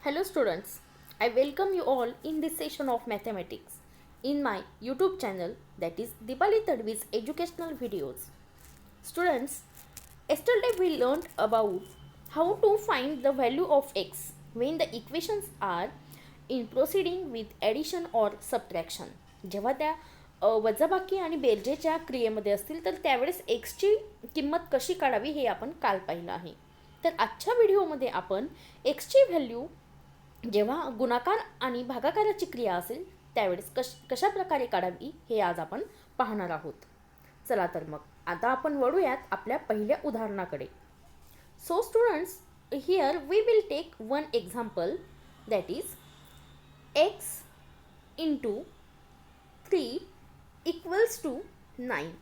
Hello students, I welcome you all in this session of mathematics in my YouTube channel, that is Dipali Tadvi's educational videos. Students, yesterday we learned about how to find the value of x when the equations are in proceeding with addition or subtraction. जेव्हा त्या वजाबाकी आणि बेरजेच्या क्रियेमध्ये असतील तर त्यावेळेस एक्सची किंमत कशी काढावी हे आपण काल पाहिलं आहे. तर आजच्या व्हिडिओमध्ये आपण एक्सची व्हॅल्यू जेव्हा गुणाकार आणि भागाकाराची क्रिया असेल त्यावेळेस कशा प्रकारे काढावी हे आज आपण पाहणार आहोत. चला तर मग आता आपण वळूयात आपल्या पहिल्या उदाहरणाकडे. So students, here we will take one example, that is x into 3 equals to 9.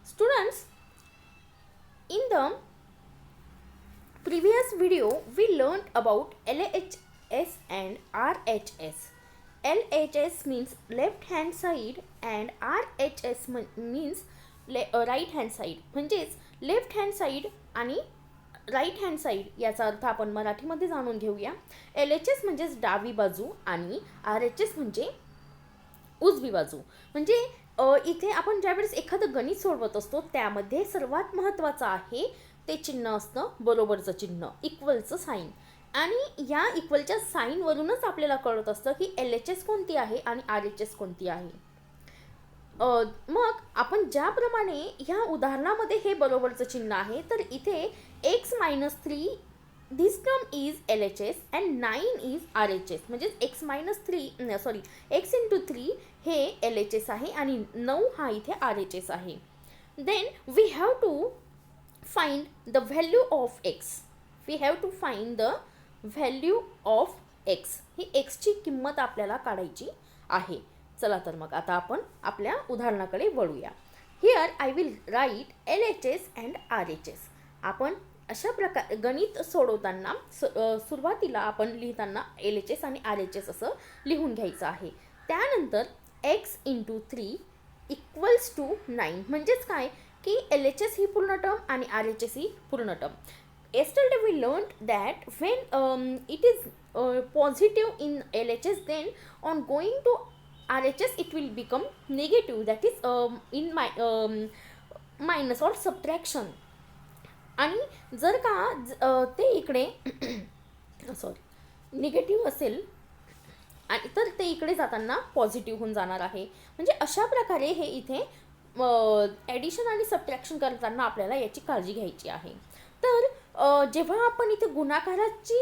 Students, in the previous video we learned about LHS and RHS. LHS means left hand side and RHS means right hand side. म्हणजेच left hand side आणि right hand side याचा अर्थ आपण मराठीमध्ये जाणून घेऊया. LHS म्हणजेच डावी बाजू आणि RHS म्हणजे उजवी बाजू. म्हणजे इथे आपण ज्यावेळेस एखादं गणित सोडवत असतो त्यामध्ये सर्वात महत्त्वाचं आहे ते चिन्ह असतं बरोबरचं चिन्ह, इक्वलचं साईन. आणि या इक्वलच्या साईनवरूनच आपल्याला कळत असतं की LHS कोणती आहे आणि RHS कोणती आहे. मग आपण ज्याप्रमाणे ह्या उदाहरणामध्ये हे बरोबरचं चिन्ह आहे तर इथे x-3 this term is LHS and 9 is RHS. म्हणजेच x into 3 हे LHS आहे आणि 9 हा इथे RHS आहे. Then we have to find the value of x. We have to find the value of x. ही एक्सची किंमत आपल्याला काढायची आहे. चला तर मग आता आपण आपल्या उदाहरणाकडे वळूया. Here I will write LHS and RHS. आपण अशा प्रकार गणित सोडवताना सुरुवातीला आपण लिहिताना LHS आणि RHS असं लिहून घ्यायचं आहे. त्यानंतर x into 3 equals to 9. म्हणजेच काय की LHS ही पूर्ण टर्म आणि RHS ही पूर्ण term. Yesterday we learned that when it is positive in LHS, then on going to RHS it will become negative, that is in minus or subtraction. आणि जर का ते इकडे निगेटिव्ह असेल आणि तर ते इकडे जाताना पॉझिटिव्ह होऊन जाणार आहे. म्हणजे अशा प्रकारे हे इथे ॲडिशन आणि सबट्रॅक्शन करताना आपल्याला याची काळजी घ्यायची आहे. तर जेव्हा आपण इथे गुणाकाराची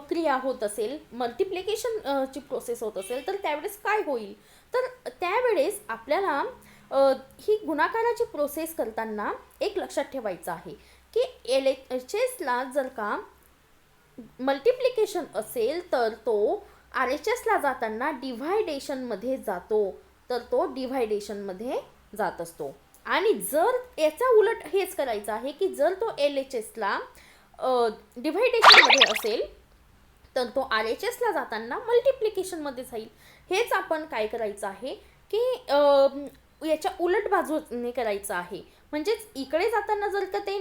क्रिया होत असेल, मल्टिप्लिकेशनची प्रोसेस होत असेल तर त्यावेळेस काय होईल, तर त्यावेळेस आपल्याला ही गुणाकाराची प्रोसेस करताना एक लक्षात ठेवायचं आहे की LHSला जर का मल्टिप्लिकेशन असेल तर तो RHSला जाताना डिव्हायडेशनमध्ये जातो, तर तो डिव्हायडेशनमध्ये जात असतो. आणि जर याचा उलट हेच करायचं आहे की जर तो LHSला डिव्हायडेशनमध्ये असेल तर तो RHSला जाताना मल्टिप्लिकेशनमध्ये जाईल. हेच आपण काय करायचं आहे की याच्या उलट बाजूने करायचं आहे. म्हणजेच इकडे जाताना जर का ते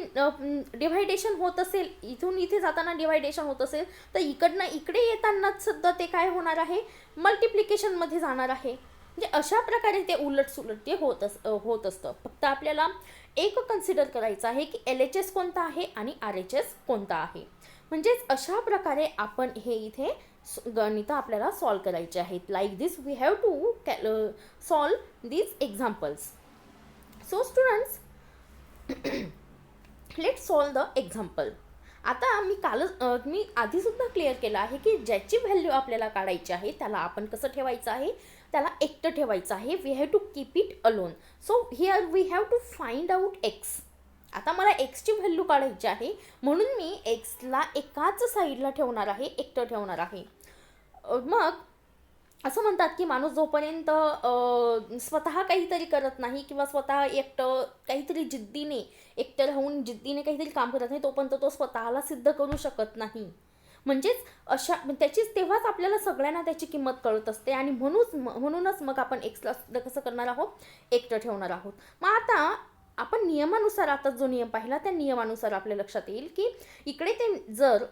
डिव्हायडेशन होत असेल, इथून इथे जाताना डिव्हायडेशन होत असेल तर इकडनं इकडे येतानाच सुद्धा ते काय होणार आहे, मल्टिप्लिकेशनमध्ये जाणार आहे. म्हणजे अशा प्रकारे ते उलट सुलट ते होत असतं. फक्त आपल्याला एक कन्सिडर करायचं आहे की LHS कोणता आहे आणि RHS कोणता आहे. म्हणजेच अशा प्रकारे आपण हे इथे गणित आपल्याला सॉल्व करायचे आहेत. Like this we have to solve these examples. So students, let's solve the example. आता मी आधीसुद्धा क्लिअर केलं आहे की ज्याची व्हॅल्यू आपल्याला काढायची आहे त्याला आपण कसं ठेवायचं आहे, त्याला एकटं ठेवायचं आहे. We have to keep it alone. So here we have to find out X. आता मला एक्सची व्हॅल्यू काढायची आहे म्हणून मी एक्सला एकाच साईडला ठेवणार आहे, एकटं ठेवणार आहे. मग असं म्हणतात की माणूस जोपर्यंत स्वतः काहीतरी करत नाही किंवा स्वतः एकटं काहीतरी जिद्दीने एकटं राहून जिद्दीने काहीतरी काम करत नाही तोपर्यंत तो स्वतःला सिद्ध करू शकत नाही. म्हणजेच तेव्हाच आपल्याला सगळ्यांना त्याची किंमत कळत असते. आणि म्हणूनच मग आपण एक्सला सुद्धा कसं करणार आहोत, एकटं ठेवणार आहोत. मग आता आपण नियमानुसार आता जो नियम पाहिला त्या नियमानुसार आपल्या लक्षात येईल की इकडे ते जर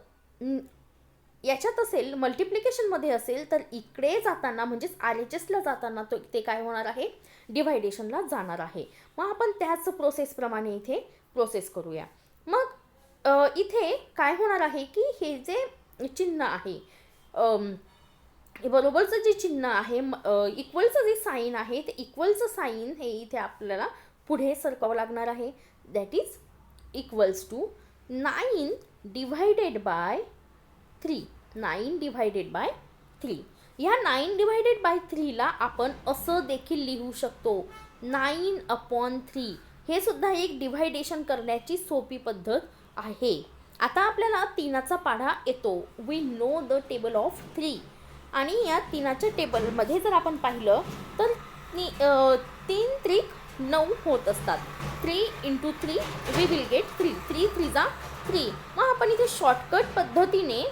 याच्यात असेल मल्टिप्लिकेशनमध्ये असेल तर इकडे जाताना म्हणजेच RHSला जाताना तो ते काय होणार आहे, डिव्हायडेशनला जाणार आहे. मग आपण त्याच प्रोसेसप्रमाणे इथे प्रोसेस करूया. मग इथे काय होणार आहे की हे जे चिन्ह आहे, बरोबरचं जे चिन्ह आहे, इक्वलचं जे साईन आहे ते इक्वलचं साईन हे इथे आपल्याला पुढे सरकावं लागणार आहे. That is equals to 9 divided by 3. 9 divided by 3. ह्या 9 डिव्हायडेड बाय 3ला आपण असं देखील लिहू शकतो, 9/3. हे सुद्धा एक डिव्हायडेशन करण्याची सोपी पद्धत आहे. आता आपल्याला 3चा पाढा येतो. We know the table of 3. आणि या 3च्या टेबलमध्ये जर आपण पाहिलं तर 3 त्रिक 9 होत असतात. 3 × 3 वी विल गेट 3. 3 3 3. मग आपण इथे शॉर्टकट पद्धतीने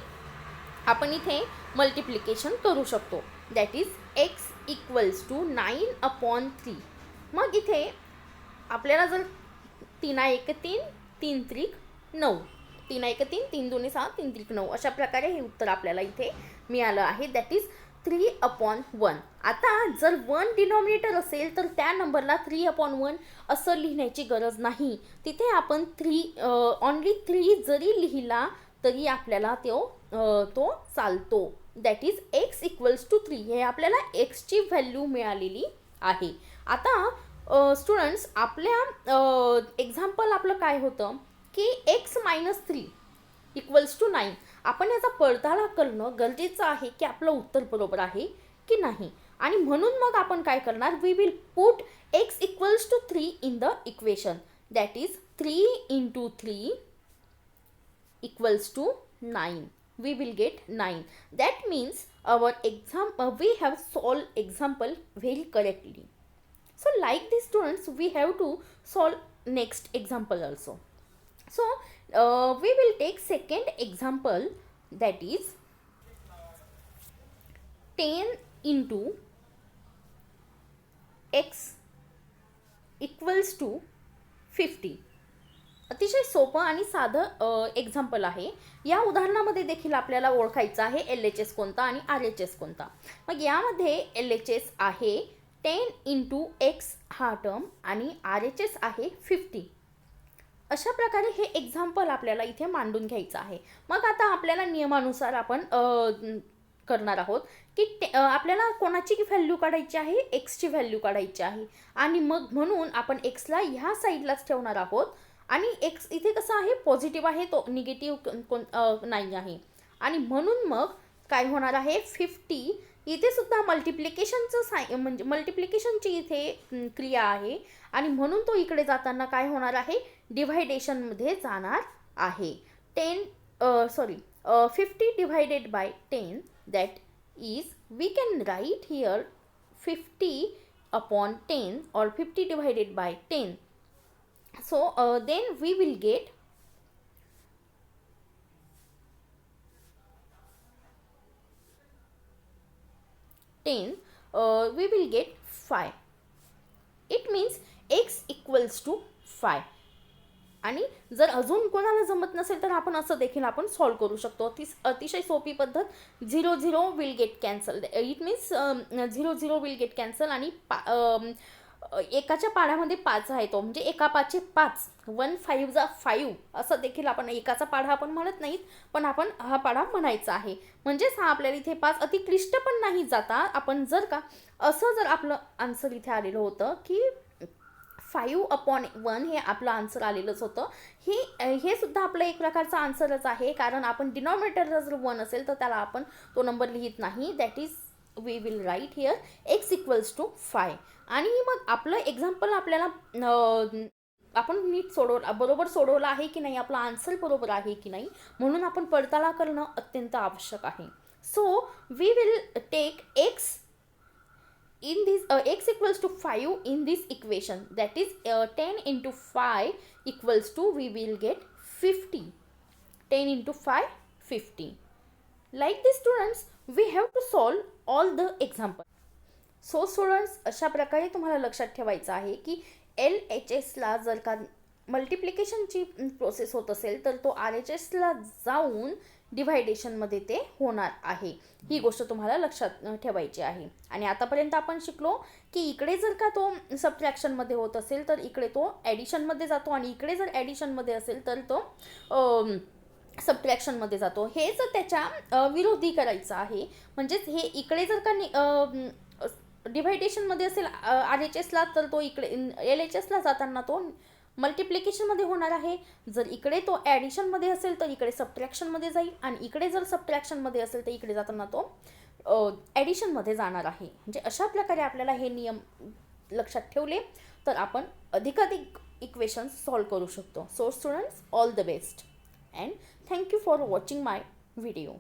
आपण इथे मल्टिप्लिकेशन करू शकतो. That is x equals to 9/3. मग इथे आपल्याला जर 3 1 3, 3 त्रिक 9, 3 1 3, 3 2 6, 3 त्रिक 9, अशा प्रकारे हे उत्तर आपल्याला इथे मिळालं आहे. That is 3/1. आता जर 1 डिनॉमिनेटर असेल तर त्या नंबरला 3/1 असं लिहिण्याची गरज नाही. तिथे आपण ओन्ली 3 जरी लिहिला तरी आपल्याला तो चालतो. That is x equals to 3. हे आपल्याला एक्सची व्हॅल्यू मिळालेली आहे. आता स्टुडंट्स, आपल्या एक्झाम्पल आपलं काय होतं की x - 3 इक्वल्स टू 9. आपण याचा पडताळा करणं गरजेचं आहे की आपलं उत्तर बरोबर आहे की नाही. आणि म्हणून मग आपण काय करणार, we will put x equals to 3 in the equation. That is 3 × 3 equals to 9. We will get 9. That means we have solved example very correctly. So like this students, we have to solve next example also. So we will take second example, that is 10 into x equals to 50. अतिशय सोपं आणि साधं example आहे. या उदाहरणामध्ये देखील आपल्याला ओळखायचं आहे LHS कोणता आणि RHS कोणता. मग यामध्ये LHS आहे 10 × x हा टर्म आणि RHS आहे 50. अशा प्रकारे हे एक्झाम्पल आपल्याला इथे मांडून घ्यायचं आहे. मग आता आपल्याला नियमानुसार आपण करणार आहोत की आपल्याला कोणाची व्हॅल्यू काढायची आहे, एक्सची व्हॅल्यू काढायची आहे. आणि मग म्हणून आपण एक्सला ह्या साईडलाच ठेवणार आहोत. आणि एक्स इथे कसं आहे, पॉझिटिव्ह आहे, तो निगेटिव्ह नाही आहे. आणि म्हणून मग काय होणार आहे, 50 इथे सुद्धा मल्टिप्लिकेशनचं म्हणजे मल्टिप्लिकेशनची इथे क्रिया आहे. आणि म्हणून तो इकडे जाताना काय होणार आहे, डिव्हायडेशनमध्ये जाणार आहे. 50 divided by 10, that is we can write here 50/10 or 50 divided by 10. So then we will get 10, we will get 5. It means x equals to 5. आणि जर अजून कोणाला जमत नसेल तर आपण असं देखील आपण सॉल्व करू शकतो. अतिशय सोपी पद्धत, 0 0 will get cancel. It means 0 0 will get cancel. आणि एकाच्या पाढ्यामध्ये 5 आहे, तो म्हणजे एका 5चे 5, 1 5 = 5 असं देखील आपण एकाचा पाढा आपण म्हणत नाहीत, पण आपण हा पाढा म्हणायचा आहे. म्हणजेच हा आपल्याला इथे 5 अति क्लिष्ट पण नाही जाता. आपण जर का असं जर आपलं आन्सर इथे आलेलं होतं की 5/1 हे आपलं आन्सर आलेलंच होतं. हे सुद्धा आपलं एक प्रकारचा आन्सरच आहे, कारण आपण डिनॉमिनेटरला जर 1 असेल तर त्याला आपण तो नंबर लिहित नाही. That is we will write here x equals to 5. आणि मग आपलं एक्झाम्पल आपल्याला आपण नीट बरोबर सोडवलं आहे की नाही, आपला आन्सर बरोबर आहे की नाही, म्हणून आपण पडताळा करणं अत्यंत आवश्यक आहे. So we will take x in this x equals to 5 in this equation, that is 10 × 5 equals to we will get 50. 10 × 5 50. Like this students, we have to solve all the example. So students, अशा प्रकारे तुम्हाला लक्षात ठेवायचं आहे की LHSला जर का मल्टिप्लिकेशनची process होत असेल तर तो RHSला जाऊन डिव्हायडेशनमध्ये ते होणार आहे. ही गोष्ट तुम्हाला लक्षात ठेवायची आहे. आणि आतापर्यंत आपण शिकलो की इकडे जर का तो सबट्रॅक्शनमध्ये होत असेल तर इकडे तो ॲडिशनमध्ये जातो, आणि इकडे जर ॲडिशनमध्ये असेल तर तो सबट्रॅक्शनमध्ये जातो. हेच त्याच्या विरोधी करायचं आहे. म्हणजेच हे इकडे जर का डिव्हायडेशनमध्ये असेल RHSला, तर तो इकडे LHSला जाताना तो मल्टिप्लिकेशनमध्ये होणार आहे. जर इकडे तो ॲडिशनमध्ये असेल तर इकडे सबट्रॅक्शनमध्ये जाईल, आणि इकडे जर सबट्रॅक्शनमध्ये असेल तर इकडे जाताना तो ॲडिशनमध्ये जाणार आहे. म्हणजे अशा प्रकारे आपल्याला हे नियम लक्षात ठेवले तर आपण अधिकाधिक इक्वेशन्स सॉल्व करू शकतो. So students, all the best and thank you for watching my video.